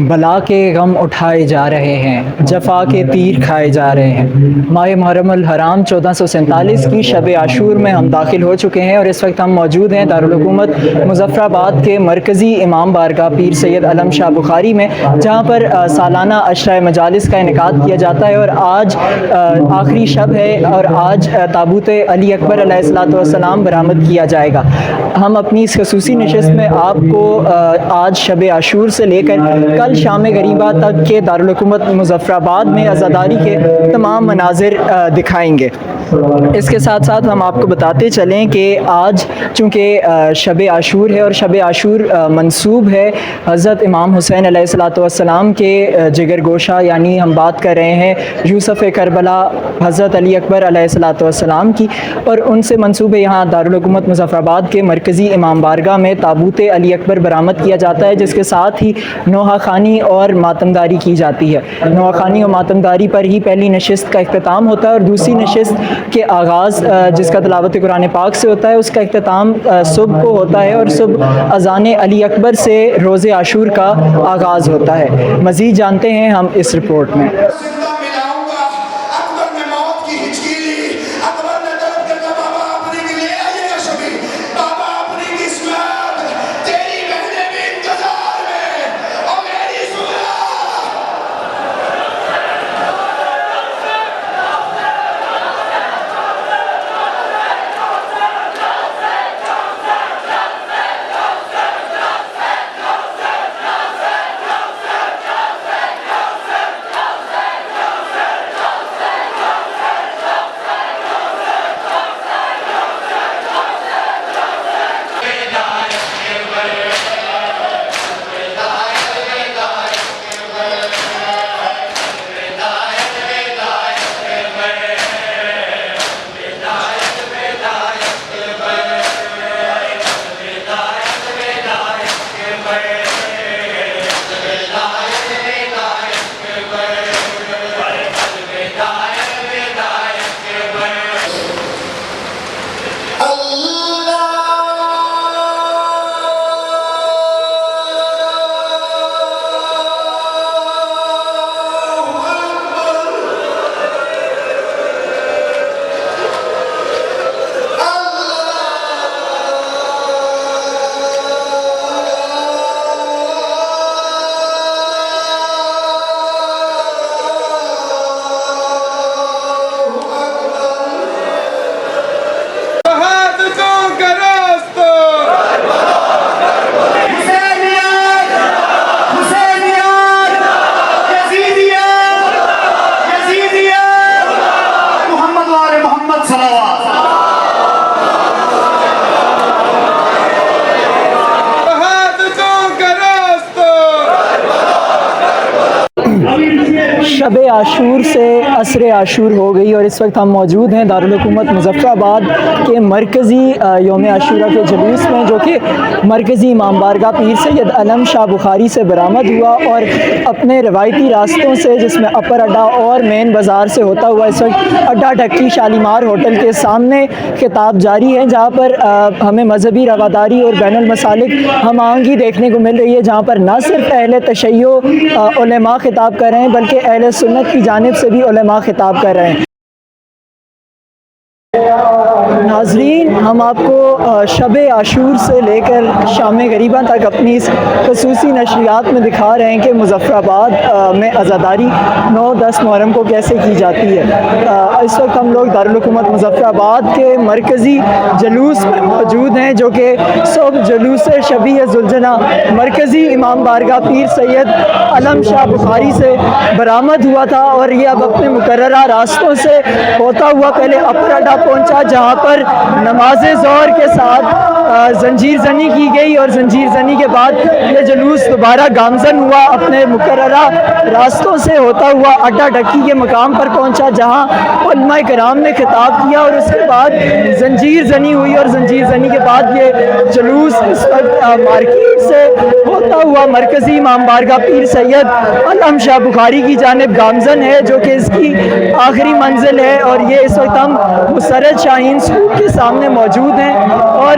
بلا کے غم اٹھائے جا رہے ہیں، جفا کے تیر کھائے جا رہے ہیں۔ ماہ محرم الحرام 1447 کی شب عاشور میں ہم داخل ہو چکے ہیں اور اس وقت ہم موجود ہیں دارالحکومت مظفر آباد کے مرکزی امام بارگاہ پیر سید علم شاہ بخاری میں، جہاں پر سالانہ عشرہ مجالس کا انعقاد کیا جاتا ہے اور آج آخری شب ہے اور آج تابوت علی اکبر علیہ الصلوۃ والسلام برآمد کیا جائے گا۔ ہم اپنی اس خصوصی نشست میں آپ کو آج شب عاشور سے لے کر کل شام غریبہ تک کے دارالحکومت مظفر آباد میں عزاداری کے تمام مناظر دکھائیں گے۔ اس کے ساتھ ساتھ ہم آپ کو بتاتے چلیں کہ آج چونکہ شب عاشور ہے اور شب عاشور منسوب ہے حضرت امام حسین علیہ الصلوۃ والسلام کے جگر گوشہ، یعنی ہم بات کر رہے ہیں یوسف کربلا حضرت علی اکبر علیہ الصلوۃ والسلام کی، اور ان سے منسوب یہاں دارالحکومت مظفر آباد کے مرکزی امام بارگاہ میں تابوت علی اکبر برآمد کیا جاتا ہے، جس کے ساتھ ہی نوحہ خوانی اور ماتمداری کی جاتی ہے۔ نوحہ خوانی اور ماتمداری پر ہی پہلی نشست کا اختتام ہوتا ہے اور دوسری نشست کے آغاز جس کا تلاوت قرآن پاک سے ہوتا ہے، اس کا اختتام صبح کو ہوتا ہے اور صبح اذان علی اکبر سے روز عاشور کا آغاز ہوتا ہے۔ مزید جانتے ہیں ہم اس رپورٹ میں۔ شب عاشور سے عصر عاشور ہو گئی اور اس وقت ہم موجود ہیں دارالحکومت مظفر آباد کے مرکزی یوم عاشورہ کے جلوس میں، جو کہ مرکزی امام بارگاہ پیر سید علم شاہ بخاری سے برآمد ہوا اور اپنے روایتی راستوں سے، جس میں اپر اڈا اور مین بازار سے ہوتا ہوا اس وقت اڈا ڈھکی شالیمار ہوٹل کے سامنے خطاب جاری ہے، جہاں پر ہمیں مذہبی رواداری اور بین المسالک ہم آہنگی دیکھنے کو مل رہی ہے، جہاں پر نہ صرف اہل تشیع علماء خطاب کر رہے ہیں بلکہ اہل سنت کی جانب سے بھی علماء خطاب کر رہے ہیں۔ ناظرین، ہم آپ کو شب عاشور سے لے کر شام غریبہ تک اپنی اس خصوصی نشریات میں دکھا رہے ہیں کہ مظفر آباد میں عزاداری 9-10 محرم کو کیسے کی جاتی ہے۔ اس وقت ہم لوگ دارالحکومت مظفر آباد کے مرکزی جلوس میں موجود ہیں، جو کہ صبح جلوس شبیہ ذوالجناح مرکزی امام بارگاہ پیر سید علم شاہ بخاری سے برآمد ہوا تھا اور یہ اب اپنے مقررہ راستوں سے ہوتا ہوا پہلے اپر اڈا پہنچا، جہاں پر نماز ظہر کے ساتھ زنجیر زنی کی گئی اور زنجیر زنی کے بعد یہ جلوس دوبارہ گامزن ہوا، اپنے مقررہ راستوں سے ہوتا ہوا اڈا ڈھکی کے مقام پر پہنچا، جہاں علماء کرام نے خطاب کیا اور اس کے بعد زنجیر زنی ہوئی اور زنجیر زنی کے بعد یہ جلوس اس وقت مارکیٹ سے ہوتا ہوا مرکزی امام بارگاہ پیر سید علم شاہ بخاری کی جانب گامزن ہے، جو کہ اس کی آخری منزل ہے۔ اور یہ اس وقت ہم مسرت شاہین اسکول کے سامنے موجود ہیں اور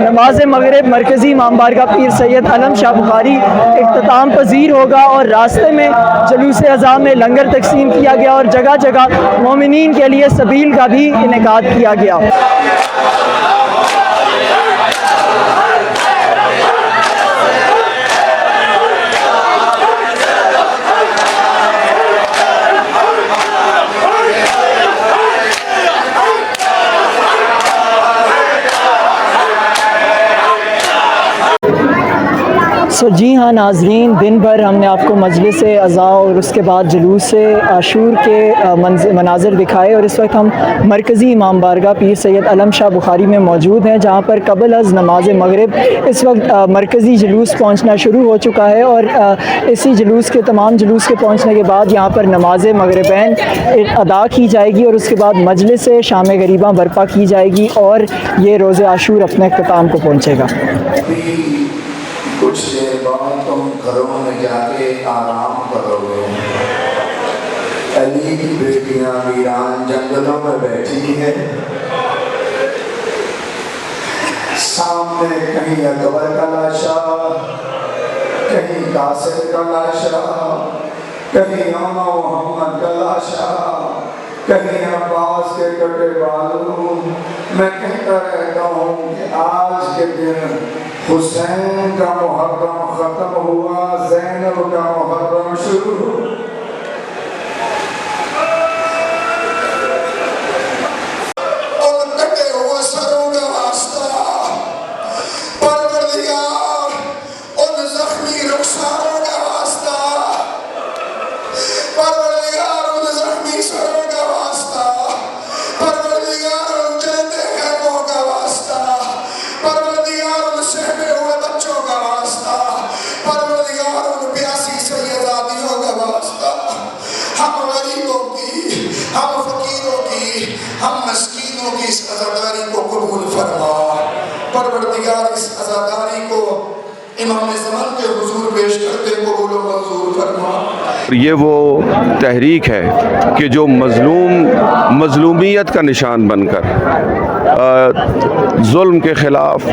نماز مغرب مرکزی امام بارگاہ پیر سید علم شاہ بخاری اختتام پذیر ہوگا، اور راستے میں جلوس اضاء میں لنگر تقسیم کیا گیا اور جگہ جگہ مومنین کے لیے سبیل کا بھی انعقاد کیا گیا۔ جی ہاں ناظرین، دن بھر ہم نے آپ کو مجلس اضاء اور اس کے بعد جلوس عاشور کے مناظر دکھائے، اور اس وقت ہم مرکزی امام بارگاہ پیر سید علم شاہ بخاری میں موجود ہیں، جہاں پر قبل از نماز مغرب اس وقت مرکزی جلوس پہنچنا شروع ہو چکا ہے، اور اسی جلوس کے پہنچنے کے بعد یہاں پر نماز مغربین ادا کی جائے گی، اور اس کے بعد مجلس شام غریباں برپا کی جائے گی، اور یہ روز عاشور اپنے اختتام کو پہنچے گا۔ کچھ دیر بعد تم گھروں میں جا کے آرام کرو گے۔ علی کی بیٹیاں ویران جنگلوں میں بیٹھی ہیں، سامنے کہیں اکبر کا لاشا، کہیں قاسم کا لاشا، کہیں اما محمد کا لاشا، کہیں عباس کے کٹے بالوں۔ میں کہتا رہتا ہوں کہ آج کے دن حسین کا محرم ختم ہوا، زینب کا محرم شروع۔ ان کٹے ہوئے سروں کا واسطہ پروردگار، ان زخمی رخساروں کا واسطہ پروردگار، ان زخمی سروں کا واسطہ پروردگار، ان جلتے خیموں کا واسطہ پروردگار، ان سہمے ہوئے بچوں کا واسطہ پروردگار، ان پیاسی سیدادیوں کا واسطہ، ہم غریبوں کی، ہم فقیروں کی، ہم مسکینوں کی اس عزاداری کو قبول فرما۔ پروردگار اس عزاداری کو امام زمان کے حضور پیش کرتے قبول و منظور فرما۔ یہ وہ تحریک ہے کہ جو مظلومیت کا نشان بن کر ظلم کے خلاف،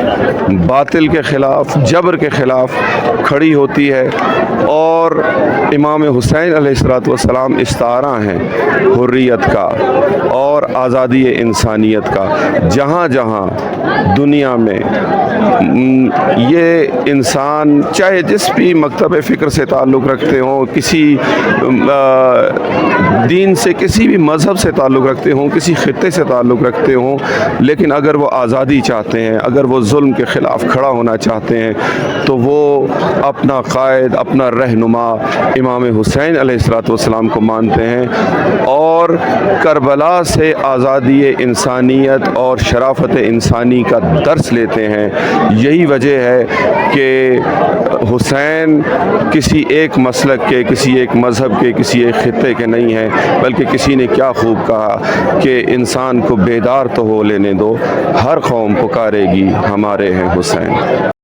باطل کے خلاف، جبر کے خلاف کھڑی ہوتی ہے، اور امام حسین علیہ السلام استعارہ ہیں حریت کا اور آزادی انسانیت کا۔ جہاں جہاں دنیا میں یہ انسان چاہے جس بھی مکتب فکر سے تعلق رکھتے ہوں، کسی دین سے، کسی بھی مذہب سے تعلق رکھتے ہوں، کسی خطے سے تعلق رکھتے ہوں، لیکن اگر وہ آزادی چاہتے ہیں، اگر وہ ظلم کے خلاف کھڑا ہونا چاہتے ہیں، تو وہ اپنا قائد، اپنا رہنما امام حسین علیہ السلام کو مانتے ہیں، اور کربلا سے آزادی انسانیت اور شرافت انسانی کا درس لیتے ہیں۔ یہی وجہ ہے کہ حسین کسی ایک مسلک کے، کسی ایک مذہب کے، کسی ایک خطے کے نہیں ہیں، بلکہ کسی نے کیا خوب کہا کہ انسان کو بیدار تو ہو لینے دو، ہر قوم پکارے گی ہمارے ہیں حسین۔